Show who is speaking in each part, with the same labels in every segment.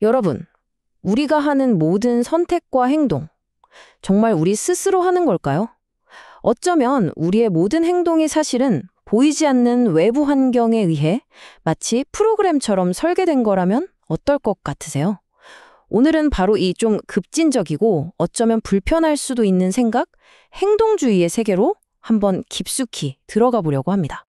Speaker 1: 여러분, 우리가 하는 모든 선택과 행동, 정말 우리 스스로 하는 걸까요? 어쩌면 우리의 모든 행동이 사실은 보이지 않는 외부 환경에 의해 마치 프로그램처럼 설계된 거라면 어떨 것 같으세요? 오늘은 바로 이 좀 급진적이고 어쩌면 불편할 수도 있는 생각, 행동주의의 세계로 한번 깊숙이 들어가 보려고 합니다.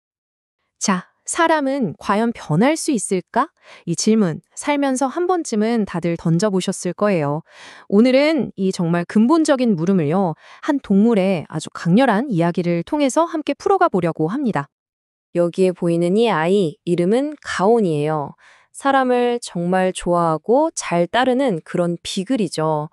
Speaker 2: 자, 사람은 과연 변할 수 있을까? 이 질문 살면서 한 번쯤은 다들 던져보셨을 거예요. 오늘은 이 정말 근본적인 물음을요, 한 동물의 아주 강렬한 이야기를 통해서 함께 풀어가 보려고 합니다.
Speaker 1: 여기에 보이는 이 아이, 이름은 가온이에요. 사람을 정말 좋아하고 잘 따르는 그런 비글이죠.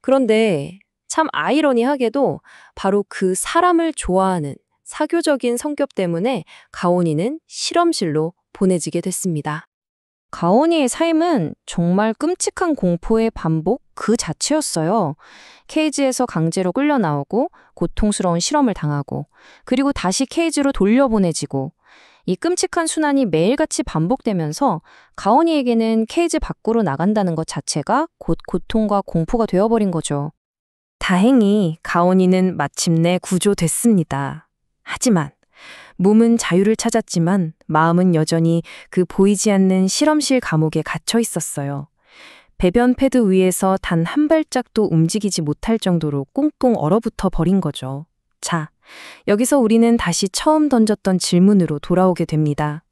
Speaker 1: 그런데 참 아이러니하게도 바로 그 사람을 좋아하는 사교적인 성격 때문에 가온이는 실험실로 보내지게 됐습니다. 가온이의 삶은 정말 끔찍한 공포의 반복 그 자체였어요. 케이지에서 강제로 끌려 나오고 고통스러운 실험을 당하고 그리고 다시 케이지로 돌려보내지고 이 끔찍한 순환이 매일같이 반복되면서 가온이에게는 케이지 밖으로 나간다는 것 자체가 곧 고통과 공포가 되어버린 거죠. 다행히 가온이는 마침내 구조됐습니다. 하지만 몸은 자유를 찾았지만 마음은 여전히 그 보이지 않는 실험실 감옥에 갇혀 있었어요. 배변 패드 위에서 단 한 발짝도 움직이지 못할 정도로 꽁꽁 얼어붙어 버린 거죠. 자, 여기서 우리는 다시 처음 던졌던 질문으로 돌아오게 됩니다.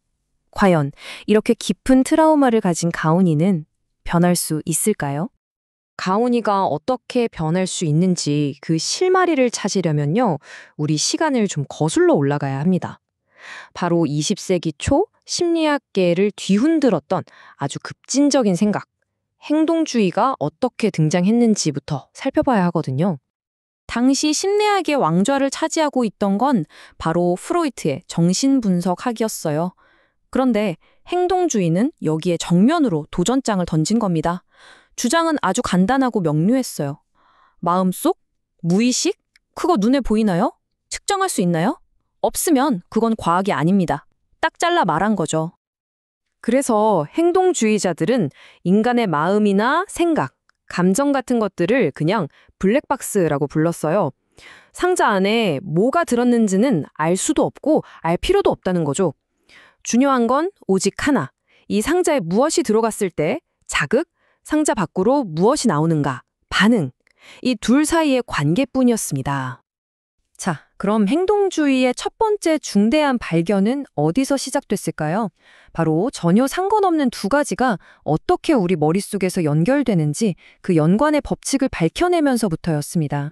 Speaker 1: 과연 이렇게 깊은 트라우마를 가진 가온이는 변할 수 있을까요?
Speaker 2: 가온이가 어떻게 변할 수 있는지 그 실마리를 찾으려면요, 우리 시간을 좀 거슬러 올라가야 합니다. 바로 20세기 초 심리학계를 뒤흔들었던 아주 급진적인 생각, 행동주의가 어떻게 등장했는지부터 살펴봐야 하거든요.
Speaker 1: 당시 심리학의 왕좌를 차지하고 있던 건 바로 프로이트의 정신분석학이었어요. 그런데 행동주의는 여기에 정면으로 도전장을 던진 겁니다. 주장은 아주 간단하고 명료했어요. 마음속? 무의식? 그거 눈에 보이나요? 측정할 수 있나요? 없으면 그건 과학이 아닙니다. 딱 잘라 말한 거죠. 그래서 행동주의자들은 인간의 마음이나 생각, 감정 같은 것들을 그냥 블랙박스라고 불렀어요. 상자 안에 뭐가 들었는지는 알 수도 없고 알 필요도 없다는 거죠. 중요한 건 오직 하나. 이 상자에 무엇이 들어갔을 때 자극, 상자 밖으로 무엇이 나오는가, 반응. 이 둘 사이의 관계뿐이었습니다. 자, 그럼 행동주의의 첫 번째 중대한 발견은 어디서 시작됐을까요? 바로 전혀 상관없는 두 가지가 어떻게 우리 머릿속에서 연결되는지 그 연관의 법칙을 밝혀내면서부터였습니다.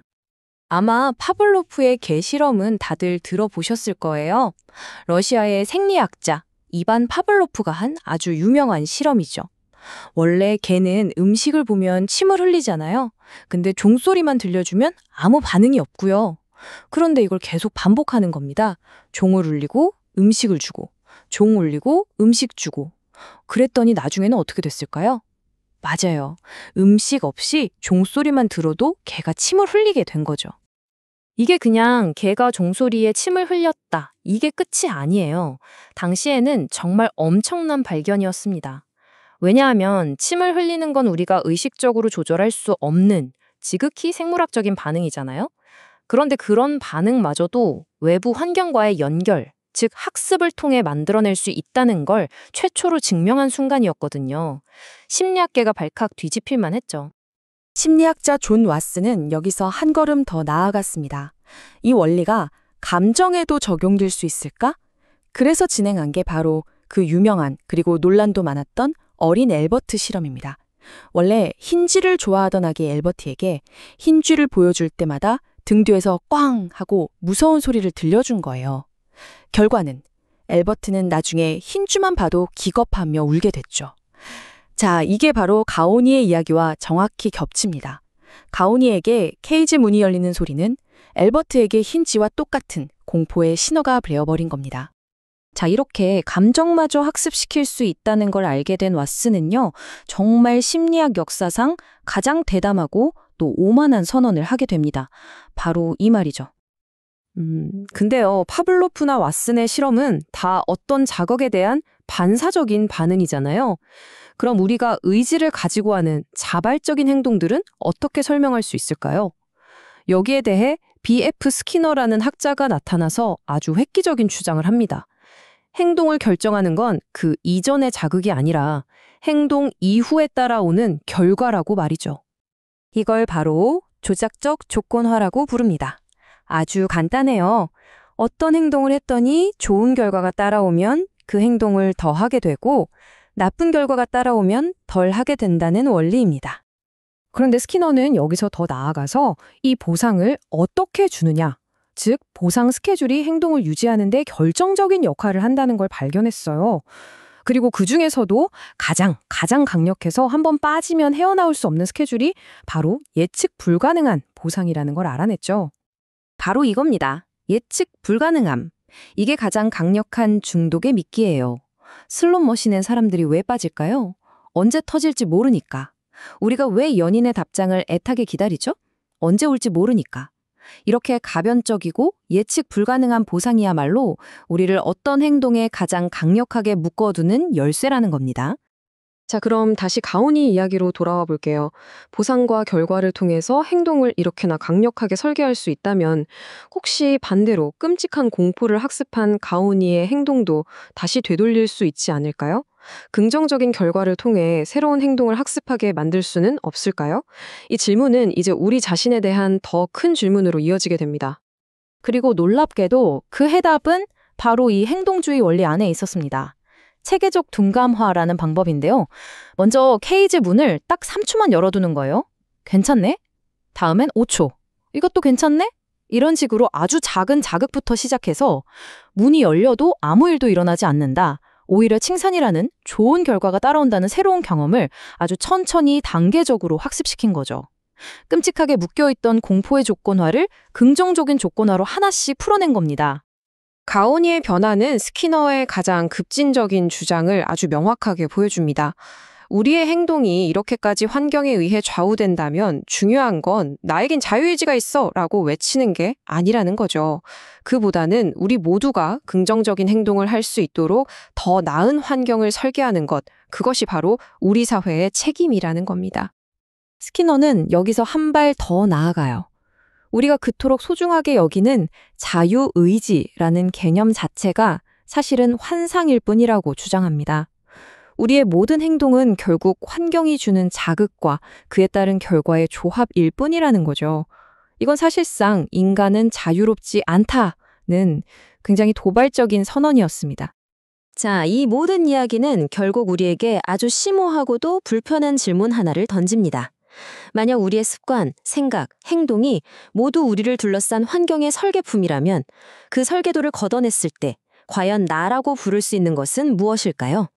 Speaker 1: 아마 파블로프의 개 실험은 다들 들어보셨을 거예요. 러시아의 생리학자 이반 파블로프가 한 아주 유명한 실험이죠. 원래 개는 음식을 보면 침을 흘리잖아요. 근데 종소리만 들려주면 아무 반응이 없고요. 그런데 이걸 계속 반복하는 겁니다. 종을 울리고 음식을 주고, 종 울리고 음식 주고. 그랬더니 나중에는 어떻게 됐을까요? 맞아요. 음식 없이 종소리만 들어도 개가 침을 흘리게 된 거죠. 이게 그냥 개가 종소리에 침을 흘렸다. 이게 끝이 아니에요. 당시에는 정말 엄청난 발견이었습니다. 왜냐하면 침을 흘리는 건 우리가 의식적으로 조절할 수 없는 지극히 생물학적인 반응이잖아요. 그런데 그런 반응마저도 외부 환경과의 연결, 즉 학습을 통해 만들어낼 수 있다는 걸 최초로 증명한 순간이었거든요. 심리학계가 발칵 뒤집힐만 했죠.
Speaker 3: 심리학자 존 왓슨은 여기서 한 걸음 더 나아갔습니다. 이 원리가 감정에도 적용될 수 있을까? 그래서 진행한 게 바로 그 유명한 그리고 논란도 많았던 어린 엘버트 실험입니다. 원래 흰쥐를 좋아하던 아기 엘버트에게 흰쥐를 보여줄 때마다 등 뒤에서 꽝 하고 무서운 소리를 들려준 거예요. 결과는 엘버트는 나중에 흰쥐만 봐도 기겁하며 울게 됐죠. 자, 이게 바로 가온이의 이야기와 정확히 겹칩니다. 가온이에게 케이지 문이 열리는 소리는 엘버트에게 흰쥐와 똑같은 공포의 신호가 되어버린 겁니다.
Speaker 1: 자, 이렇게 감정마저 학습시킬 수 있다는 걸 알게 된 왓슨은요, 정말 심리학 역사상 가장 대담하고 또 오만한 선언을 하게 됩니다. 바로 이 말이죠.
Speaker 2: 근데요, 파블로프나 왓슨의 실험은 다 어떤 자극에 대한 반사적인 반응이잖아요. 그럼 우리가 의지를 가지고 하는 자발적인 행동들은 어떻게 설명할 수 있을까요? 여기에 대해 B.F. 스키너라는 학자가 나타나서 아주 획기적인 주장을 합니다. 행동을 결정하는 건 그 이전의 자극이 아니라 행동 이후에 따라오는 결과라고 말이죠.
Speaker 3: 이걸 바로 조작적 조건화라고 부릅니다. 아주 간단해요. 어떤 행동을 했더니 좋은 결과가 따라오면 그 행동을 더 하게 되고 나쁜 결과가 따라오면 덜 하게 된다는 원리입니다.
Speaker 2: 그런데 스키너는 여기서 더 나아가서 이 보상을 어떻게 주느냐, 즉 보상 스케줄이 행동을 유지하는 데 결정적인 역할을 한다는 걸 발견했어요. 그리고 그 중에서도 가장 강력해서 한번 빠지면 헤어나올 수 없는 스케줄이 바로 예측 불가능한 보상이라는 걸 알아냈죠.
Speaker 3: 바로 이겁니다. 예측 불가능함. 이게 가장 강력한 중독의 미끼예요. 슬롯머신엔 사람들이 왜 빠질까요? 언제 터질지 모르니까. 우리가 왜 연인의 답장을 애타게 기다리죠? 언제 올지 모르니까. 이렇게 가변적이고 예측 불가능한 보상이야말로 우리를 어떤 행동에 가장 강력하게 묶어두는 열쇠라는 겁니다.
Speaker 2: 자, 그럼 다시 가온이 이야기로 돌아와 볼게요. 보상과 결과를 통해서 행동을 이렇게나 강력하게 설계할 수 있다면 혹시 반대로 끔찍한 공포를 학습한 가온이의 행동도 다시 되돌릴 수 있지 않을까요? 긍정적인 결과를 통해 새로운 행동을 학습하게 만들 수는 없을까요? 이 질문은 이제 우리 자신에 대한 더 큰 질문으로 이어지게 됩니다.
Speaker 1: 그리고 놀랍게도 그 해답은 바로 이 행동주의 원리 안에 있었습니다. 체계적 둔감화라는 방법인데요. 먼저 케이지 문을 딱 3초만 열어두는 거예요. 괜찮네? 다음엔 5초. 이것도 괜찮네? 이런 식으로 아주 작은 자극부터 시작해서 문이 열려도 아무 일도 일어나지 않는다. 오히려 칭찬이라는 좋은 결과가 따라온다는 새로운 경험을 아주 천천히 단계적으로 학습시킨 거죠. 끔찍하게 묶여있던 공포의 조건화를 긍정적인 조건화로 하나씩 풀어낸 겁니다.
Speaker 2: 가온이의 변화는 스키너의 가장 급진적인 주장을 아주 명확하게 보여줍니다. 우리의 행동이 이렇게까지 환경에 의해 좌우된다면 중요한 건 나에겐 자유의지가 있어 라고 외치는 게 아니라는 거죠. 그보다는 우리 모두가 긍정적인 행동을 할 수 있도록 더 나은 환경을 설계하는 것, 그것이 바로 우리 사회의 책임이라는 겁니다.
Speaker 3: 스키너는 여기서 한 발 더 나아가요. 우리가 그토록 소중하게 여기는 자유의지라는 개념 자체가 사실은 환상일 뿐이라고 주장합니다. 우리의 모든 행동은 결국 환경이 주는 자극과 그에 따른 결과의 조합일 뿐이라는 거죠. 이건 사실상 인간은 자유롭지 않다는 굉장히 도발적인 선언이었습니다.
Speaker 4: 자, 이 모든 이야기는 결국 우리에게 아주 심오하고도 불편한 질문 하나를 던집니다. 만약 우리의 습관, 생각, 행동이 모두 우리를 둘러싼 환경의 설계품이라면 그 설계도를 걷어냈을 때 과연 나라고 부를 수 있는 것은 무엇일까요?